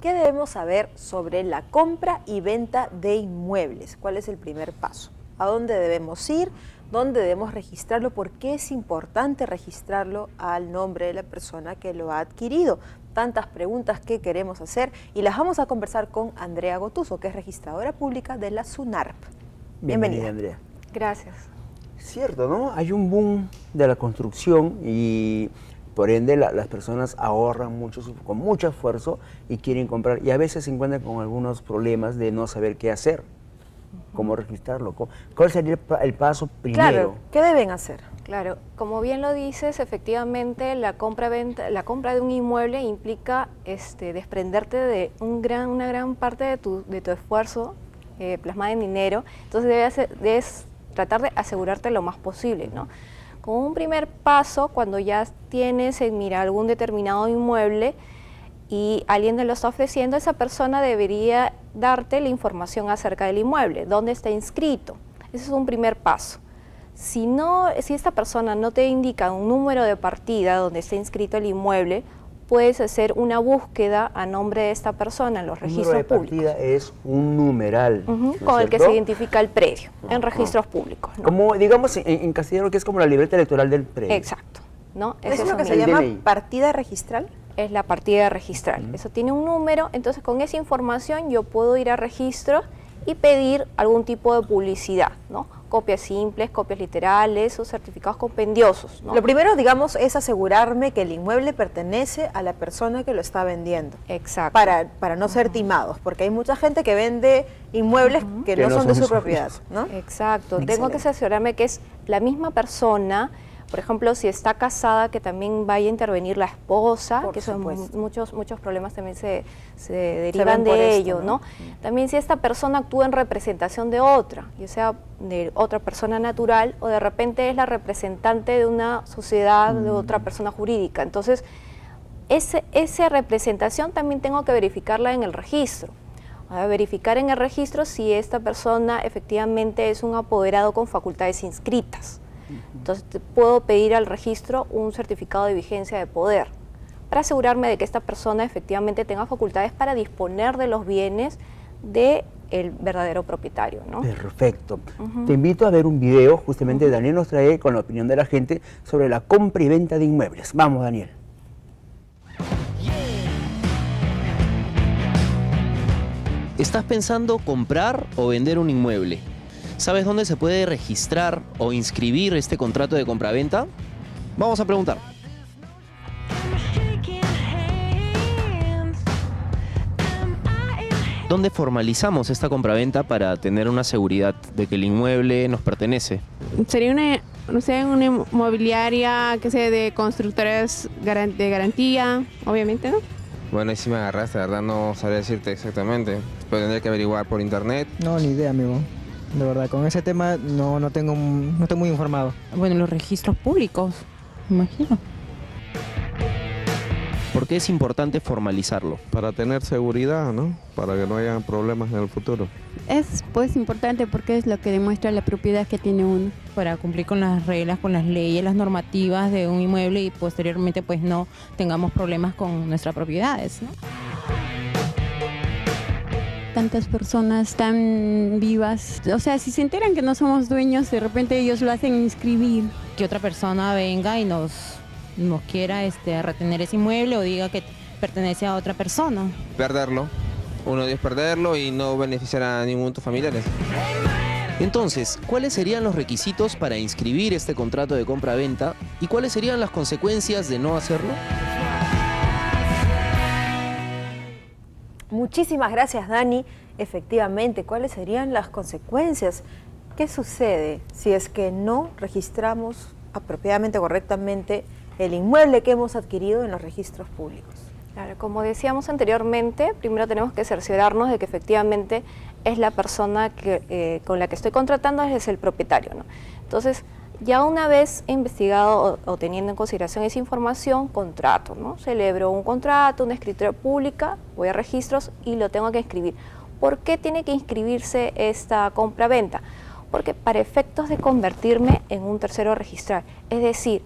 ¿Qué debemos saber sobre la compra y venta de inmuebles? ¿Cuál es el primer paso? ¿A dónde debemos ir? ¿Dónde debemos registrarlo? ¿Por qué es importante registrarlo al nombre de la persona que lo ha adquirido? Tantas preguntas que queremos hacer y las vamos a conversar con Andrea Gotuso, que es registradora pública de la SUNARP. Bienvenida, Andrea. Gracias. Cierto, ¿no? Hay un boom de la construcción y por ende las personas ahorran mucho, con mucho esfuerzo y quieren comprar. Y a veces se encuentran con algunos problemas de no saber qué hacer, cómo registrarlo. ¿Cuál sería el paso primero? Claro, ¿qué deben hacer? Claro, como bien lo dices, efectivamente la compra de un inmueble implica desprenderte de una gran parte de tu esfuerzo plasmado en dinero. Entonces debes tratar de asegurarte lo más posible, ¿no? Como un primer paso, cuando ya tienes en mira algún determinado inmueble y alguien te lo está ofreciendo, esa persona debería darte la información acerca del inmueble, dónde está inscrito. Ese es un primer paso. Si esta persona no te indica un número de partida donde está inscrito el inmueble, puedes hacer una búsqueda a nombre de esta persona en los registros públicos. El número de partida es un numeral, ¿no es con el que cierto? se identifica el predio en registros públicos, ¿no? Como, digamos, en castellano, que es como la libreta electoral del predio. Exacto, ¿no? ¿Es lo que mismo. se llama DNI. partida registral? Es la partida registral. Eso tiene un número, entonces con esa información yo puedo ir a registros y pedir algún tipo de publicidad, ¿no? Copias simples, copias literales o certificados compendiosos, ¿no? Lo primero, digamos, es asegurarme que el inmueble pertenece a la persona que lo está vendiendo. Exacto. Para no ser timados, porque hay mucha gente que vende inmuebles que no son de su propiedad, ¿no? Exacto. Excelente. Tengo que asegurarme que es la misma persona. Por ejemplo, si está casada, que también vaya a intervenir la esposa, Por que son supuesto. muchos problemas también se ven derivan por de esto, ello, ¿no? ¿no? También si esta persona actúa en representación de otra, ya sea de otra persona natural o de repente es la representante de una sociedad, de otra persona jurídica. Entonces, esa representación también tengo que verificarla en el registro. A verificar en el registro si esta persona efectivamente es un apoderado con facultades inscritas. Entonces puedo pedir al registro un certificado de vigencia de poder para asegurarme de que esta persona efectivamente tenga facultades para disponer de los bienes del verdadero propietario, ¿no? Perfecto. Te invito a ver un video, justamente Daniel nos trae con la opinión de la gente sobre la compra y venta de inmuebles. Vamos, Daniel. ¿Estás pensando comprar o vender un inmueble? ¿Sabes dónde se puede registrar o inscribir este contrato de compraventa? Vamos a preguntar. ¿Dónde formalizamos esta compraventa para tener una seguridad de que el inmueble nos pertenece? Sería una, no sé, una inmobiliaria, que sea de constructoras de garantía, obviamente, ¿no? Bueno, ahí sí me agarraste, la verdad no sabría decirte exactamente, pero tendría que averiguar por internet. No, ni idea, amigo. De verdad, con ese tema no estoy muy informado. Bueno, los registros públicos, me imagino. ¿Por qué es importante formalizarlo? Para tener seguridad, ¿no? Para que no haya problemas en el futuro. Es pues importante porque es lo que demuestra la propiedad que tiene uno. Para cumplir con las reglas, con las leyes, las normativas de un inmueble y posteriormente pues no tengamos problemas con nuestras propiedades, ¿no? Tantas personas tan vivas, o sea, si se enteran que no somos dueños, de repente ellos lo hacen inscribir. Que otra persona venga y nos quiera retener ese inmueble o diga que pertenece a otra persona. Perderlo. Uno es perderlo y no beneficiar a ninguno de tus familiares. Entonces, ¿cuáles serían los requisitos para inscribir este contrato de compra-venta y cuáles serían las consecuencias de no hacerlo? Muchísimas gracias, Dani. Efectivamente, ¿cuáles serían las consecuencias? ¿Qué sucede si es que no registramos apropiadamente, correctamente, el inmueble que hemos adquirido en los registros públicos? Claro, como decíamos anteriormente, primero tenemos que cerciorarnos de que efectivamente es la persona con la que estoy contratando, es el propietario, ¿no? Entonces, ya una vez investigado o teniendo en consideración esa información, contrato, ¿no? Celebro un contrato, una escritura pública, voy a registros y lo tengo que inscribir. ¿Por qué tiene que inscribirse esta compra-venta? Porque para efectos de convertirme en un tercero registral, es decir,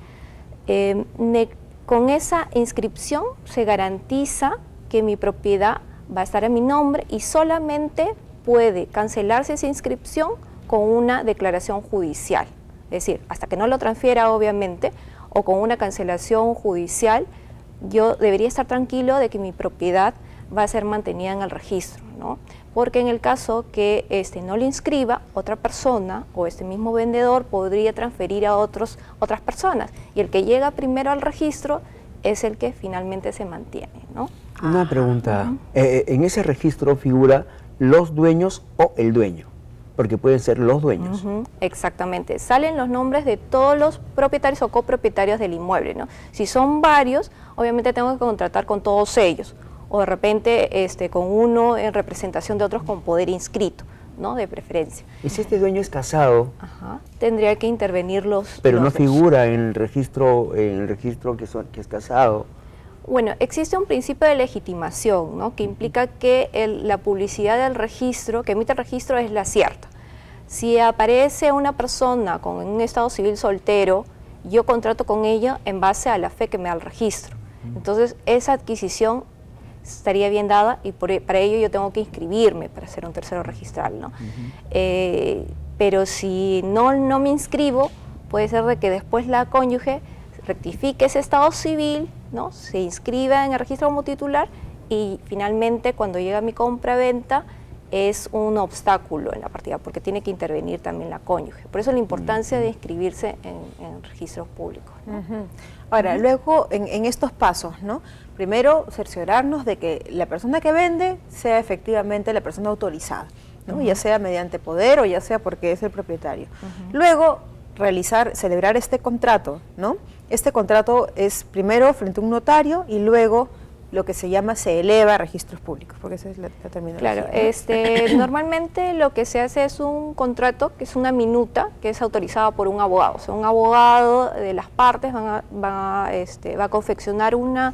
con esa inscripción se garantiza que mi propiedad va a estar en mi nombre y solamente puede cancelarse esa inscripción con una declaración judicial. Es decir, hasta que no lo transfiera, obviamente, o con una cancelación judicial, yo debería estar tranquilo de que mi propiedad va a ser mantenida en el registro, ¿no? Porque en el caso que no lo inscriba, otra persona o este mismo vendedor podría transferir a otras personas, y el que llega primero al registro es el que finalmente se mantiene, ¿no? Una pregunta, ¿en ese registro figura los dueños o el dueño? Porque pueden ser los dueños. Exactamente, salen los nombres de todos los propietarios o copropietarios del inmueble, ¿no? Si son varios, obviamente tengo que contratar con todos ellos, o de repente con uno en representación de otros con poder inscrito, ¿no? De preferencia. ¿Y si este dueño es casado? Tendría que intervenir pero no dos. figura en el registro que es casado. Bueno, existe un principio de legitimación, ¿no? Que implica que la publicidad del registro, que emite el registro, es la cierta. Si aparece una persona con un estado civil soltero, yo contrato con ella en base a la fe que me da el registro. Entonces, esa adquisición estaría bien dada y para ello yo tengo que inscribirme para ser un tercero registral, ¿no? Pero si no me inscribo, puede ser de que después la cónyuge rectifique ese estado civil, ¿no? Se inscriba en el registro como titular y finalmente cuando llega mi compra-venta es un obstáculo en la partida porque tiene que intervenir también la cónyuge. Por eso la importancia de inscribirse en registros públicos, ¿no? Ahora, luego en estos pasos, ¿no? Primero, cerciorarnos de que la persona que vende sea efectivamente la persona autorizada, ¿no? Ya sea mediante poder o ya sea porque es el propietario. Luego, celebrar este contrato, ¿no? Este contrato es primero frente a un notario y luego lo que se eleva a registros públicos, porque esa es la terminología. Claro, normalmente lo que se hace es un contrato, que es una minuta, que es autorizada por un abogado. O sea, un abogado de las partes va a confeccionar un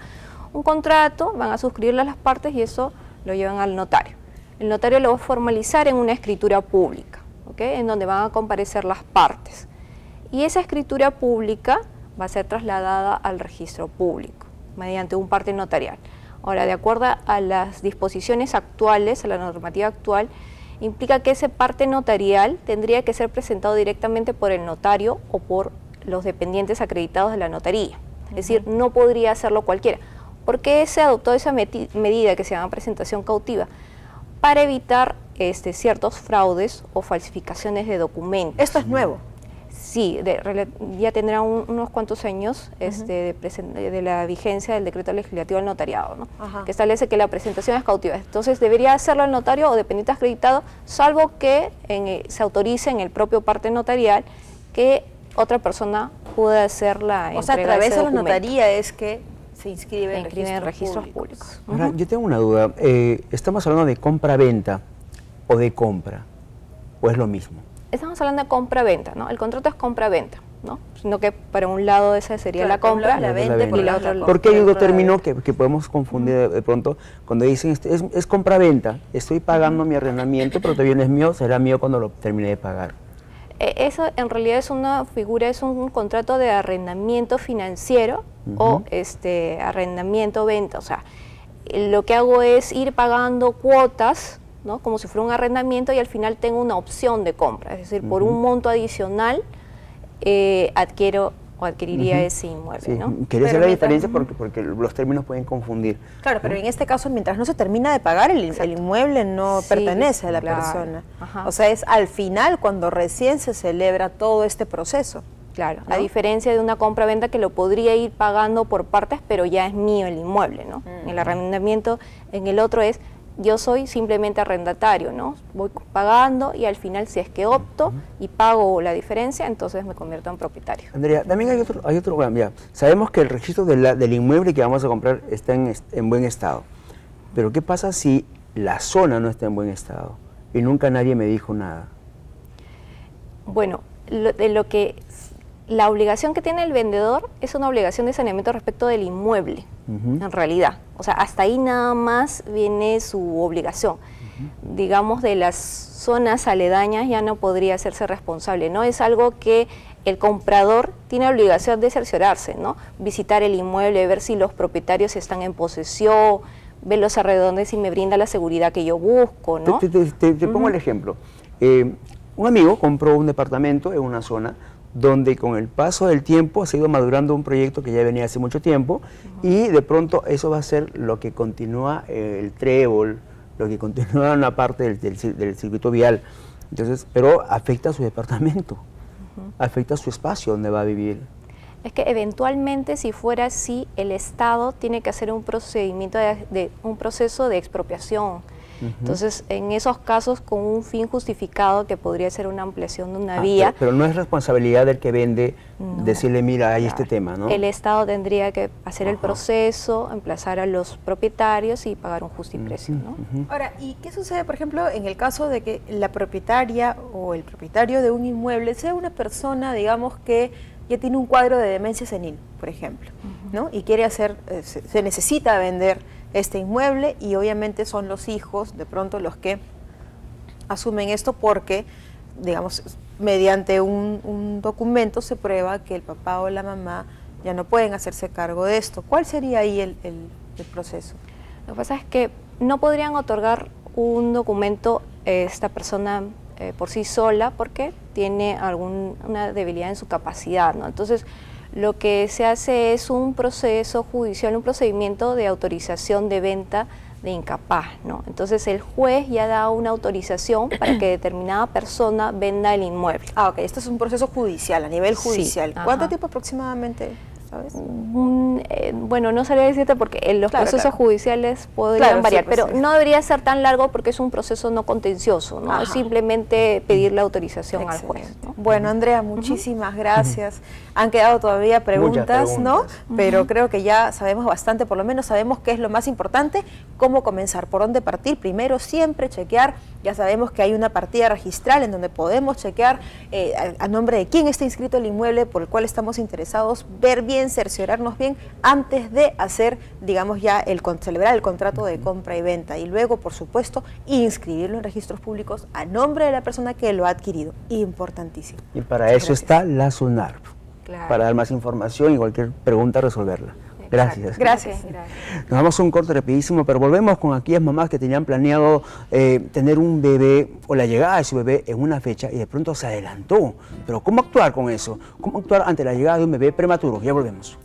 contrato, van a suscribirlo a las partes y eso lo llevan al notario. El notario lo va a formalizar en una escritura pública, ¿ok? En donde van a comparecer las partes. Y esa escritura pública va a ser trasladada al registro público mediante un parte notarial. Ahora, de acuerdo a las disposiciones actuales, a la normativa actual, implica que ese parte notarial tendría que ser presentado directamente por el notario o por los dependientes acreditados de la notaría. Es decir, no podría hacerlo cualquiera. ¿Por qué se adoptó esa medida que se llama presentación cautiva? Para evitar ciertos fraudes o falsificaciones de documentos. ¿Esto es nuevo? Sí, ya tendrá unos cuantos años de la vigencia del decreto legislativo del notariado, ¿no? Que establece que la presentación es cautiva. Entonces debería hacerlo el notario o dependiente acreditado, salvo que se autorice en el propio parte notarial que otra persona pueda hacer la entrega. O sea, a través de la notaría es que se inscribe en registros públicos. Ahora, yo tengo una duda. ¿Estamos hablando de compra-venta o de compra? ¿O es lo mismo? Estamos hablando de compra-venta, ¿no? El contrato es compra-venta, ¿no? Sino que para un lado esa sería la compra, la venta y la otra compra. Porque hay otro término que podemos confundir de pronto cuando dicen es compra-venta, estoy pagando mi arrendamiento, pero todavía no es mío, será mío cuando lo termine de pagar. Eso en realidad es una figura, es un contrato de arrendamiento financiero o arrendamiento-venta. O sea, lo que hago es ir pagando cuotas, ¿no? Como si fuera un arrendamiento y al final tengo una opción de compra, es decir, por un monto adicional adquiero o adquiriría ese inmueble, Sí, ¿no? quería hacer la diferencia porque los términos pueden confundir. Claro, pero en este caso, mientras no se termina de pagar, el inmueble no pertenece a la persona. O sea, es al final cuando recién se celebra todo este proceso. Claro, ¿no? A diferencia de una compra-venta que lo podría ir pagando por partes, pero ya es mío el inmueble, ¿no? El arrendamiento en el otro es, yo soy simplemente arrendatario, ¿no? Voy pagando y al final si es que opto y pago la diferencia, entonces me convierto en propietario. Andrea, también hay otro cambio. Sabemos que el registro del inmueble que vamos a comprar está en buen estado, pero ¿qué pasa si la zona no está en buen estado y nunca nadie me dijo nada? Bueno, la obligación que tiene el vendedor es una obligación de saneamiento respecto del inmueble, en realidad. O sea, hasta ahí nada más viene su obligación. Digamos, de las zonas aledañas ya no podría hacerse responsable, ¿no? Es algo que el comprador tiene obligación de cerciorarse, ¿no? Visitar el inmueble, ver si los propietarios están en posesión, ve los alrededores y me brinda la seguridad que yo busco, ¿no? Te pongo el ejemplo. Un amigo compró un departamento en una zona donde con el paso del tiempo se ha ido madurando un proyecto que ya venía hace mucho tiempo y de pronto eso va a ser lo que continúa el trébol, lo que continúa una parte del circuito vial. Entonces, pero afecta a su departamento, afecta a su espacio donde va a vivir. Es que eventualmente, si fuera así, el Estado tiene que hacer un procedimiento un proceso de expropiación. Entonces, en esos casos, con un fin justificado que podría ser una ampliación de una vía. Pero no es responsabilidad del que vende decirle, mira, hay este tema, ¿no? El Estado tendría que hacer el proceso, emplazar a los propietarios y pagar un justiprecio, ¿no? Ahora, ¿y qué sucede, por ejemplo, en el caso de que la propietaria o el propietario de un inmueble sea una persona, digamos, que ya tiene un cuadro de demencia senil, por ejemplo, ¿no? Y quiere hacer, se necesita vender este inmueble y obviamente son los hijos de pronto los que asumen esto porque, digamos, mediante un documento se prueba que el papá o la mamá ya no pueden hacerse cargo de esto. ¿Cuál sería ahí el proceso? Lo que pasa es que no podrían otorgar un documento esta persona por sí sola porque tiene una debilidad en su capacidad, ¿no? Entonces, lo que se hace es un proceso judicial, un procedimiento de autorización de venta de incapaz, ¿no? Entonces el juez ya da una autorización para que determinada persona venda el inmueble. Ah, ok, esto es un proceso judicial, a nivel judicial. Sí, ¿Cuánto tiempo aproximadamente, sabes? Bueno, no sabría decirte porque los procesos judiciales podrían variar, pues, pero no debería ser tan largo porque es un proceso no contencioso, ¿no? Es simplemente pedir la autorización al juez, ¿no? Bueno, Andrea, muchísimas gracias. Han quedado todavía preguntas, ¿no? Pero creo que ya sabemos bastante, por lo menos sabemos qué es lo más importante, cómo comenzar, por dónde partir. Primero, siempre chequear, ya sabemos que hay una partida registral en donde podemos chequear a nombre de quién está inscrito el inmueble por el cual estamos interesados, ver bien, cerciorarnos bien antes de hacer, digamos ya, celebrar el contrato de compra y venta y luego, por supuesto, inscribirlo en registros públicos a nombre de la persona que lo ha adquirido. Importantísimo. Y para eso está la SUNARP, para dar más información y cualquier pregunta resolverla. Gracias. Gracias. Nos vamos a un corte rapidísimo, pero volvemos con aquellas mamás que tenían planeado tener un bebé o la llegada de su bebé en una fecha y de pronto se adelantó. Pero ¿cómo actuar con eso? ¿Cómo actuar ante la llegada de un bebé prematuro? Ya volvemos.